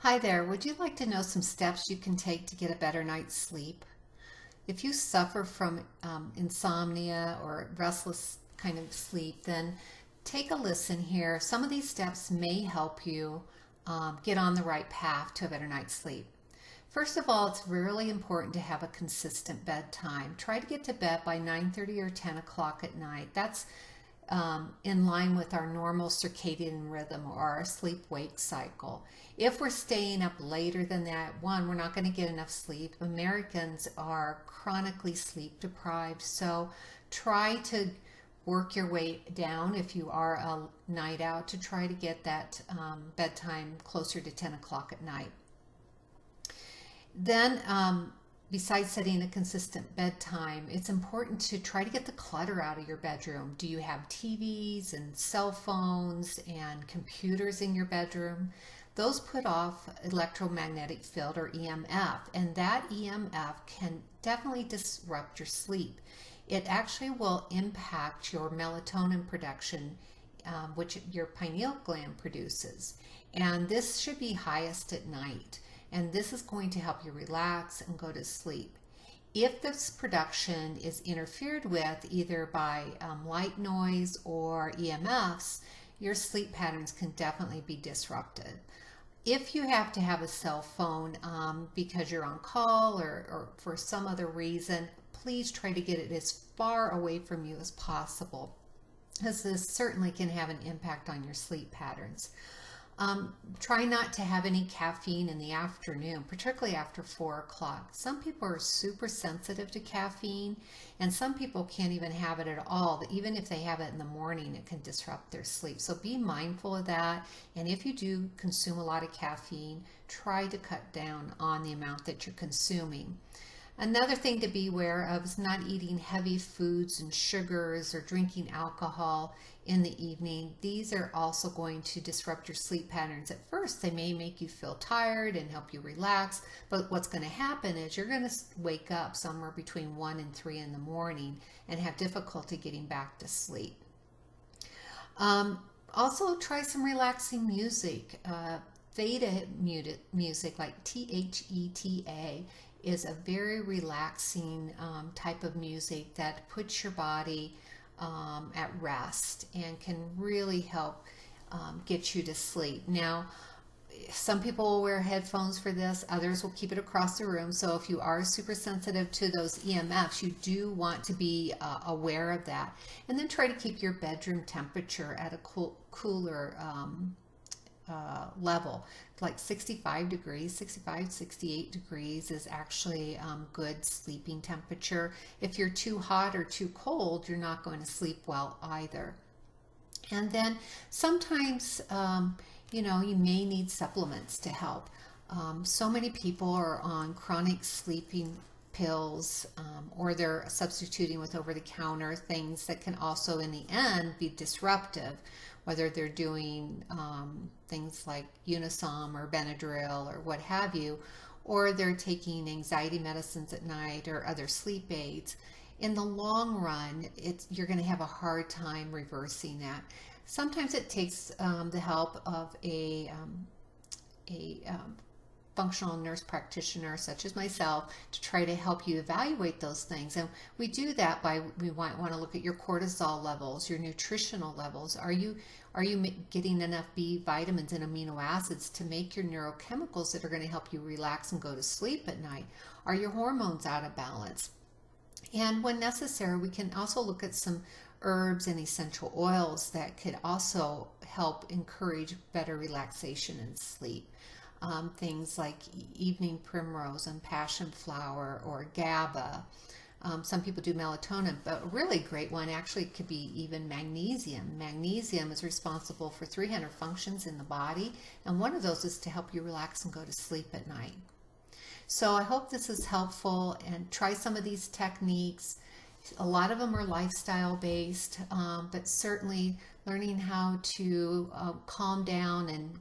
Hi there. Would you like to know some steps you can take to get a better night's sleep? If you suffer from insomnia or restless kind of sleep, then take a listen here. Some of these steps may help you get on the right path to a better night's sleep. First of all, it's really important to have a consistent bedtime. Try to get to bed by 9:30 or 10 o'clock at night. That's in line with our normal circadian rhythm or our sleep wake cycle. If we're staying up later than that, one, we're not going to get enough sleep. Americans are chronically sleep deprived, so try to work your way down if you are a night out to try to get that bedtime closer to 10 o'clock at night. Then, besides setting a consistent bedtime, it's important to try to get the clutter out of your bedroom. Do you have TVs and cell phones and computers in your bedroom? Those put off electromagnetic field or EMF, and that EMF can definitely disrupt your sleep. It actually will impact your melatonin production, which your pineal gland produces. And this should be highest at night. And this is going to help you relax and go to sleep. If this production is interfered with either by light noise or EMFs, your sleep patterns can definitely be disrupted. If you have to have a cell phone because you're on call or for some other reason, please try to get it as far away from you as possible, as this certainly can have an impact on your sleep patterns. Try not to have any caffeine in the afternoon, particularly after 4 o'clock. Some people are super sensitive to caffeine, and some people can't even have it at all. Even if they have it in the morning, it can disrupt their sleep. So be mindful of that. And if you do consume a lot of caffeine, try to cut down on the amount that you're consuming. Another thing to be aware of is not eating heavy foods and sugars or drinking alcohol in the evening. These are also going to disrupt your sleep patterns. At first, they may make you feel tired and help you relax, but what's going to happen is you're going to wake up somewhere between 1 and 3 in the morning and have difficulty getting back to sleep. Also, try some relaxing music. Theta music, like THETA, is a very relaxing type of music that puts your body at rest and can really help get you to sleep. Now, some people will wear headphones for this, others will keep it across the room. So if you are super sensitive to those EMFs, you do want to be aware of that. And then try to keep your bedroom temperature at a cooler level. Like 65 degrees, 65, 68 degrees is actually good sleeping temperature. If you're too hot or too cold, you're not going to sleep well either. And then sometimes, you may need supplements to help. So many people are on chronic sleeping pills, or they're substituting with over-the-counter things that can also in the end be disruptive, whether they're doing things like Unisom or Benadryl or what have you, or they're taking anxiety medicines at night or other sleep aids. In the long run, you're going to have a hard time reversing that. Sometimes it takes the help of a functional nurse practitioner such as myself to try to help you evaluate those things. And we do that by, we might want to look at your cortisol levels, your nutritional levels. Are you getting enough B vitamins and amino acids to make your neurochemicals that are going to help you relax and go to sleep at night? Are your hormones out of balance? And when necessary, we can also look at some herbs and essential oils that could also help encourage better relaxation and sleep. Things like evening primrose and passion flower or GABA. Some people do melatonin, but a really great one actually could be even magnesium. Magnesium is responsible for 300 functions in the body, and one of those is to help you relax and go to sleep at night. So I hope this is helpful, and try some of these techniques. A lot of them are lifestyle based, but certainly learning how to calm down and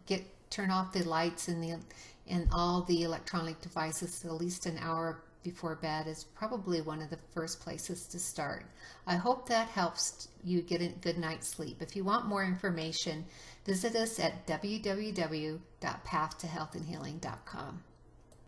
turn off the lights and all the electronic devices at least an hour before bed is probably one of the first places to start. I hope that helps you get a good night's sleep. If you want more information, visit us at www.pathtohealthandhealing.com.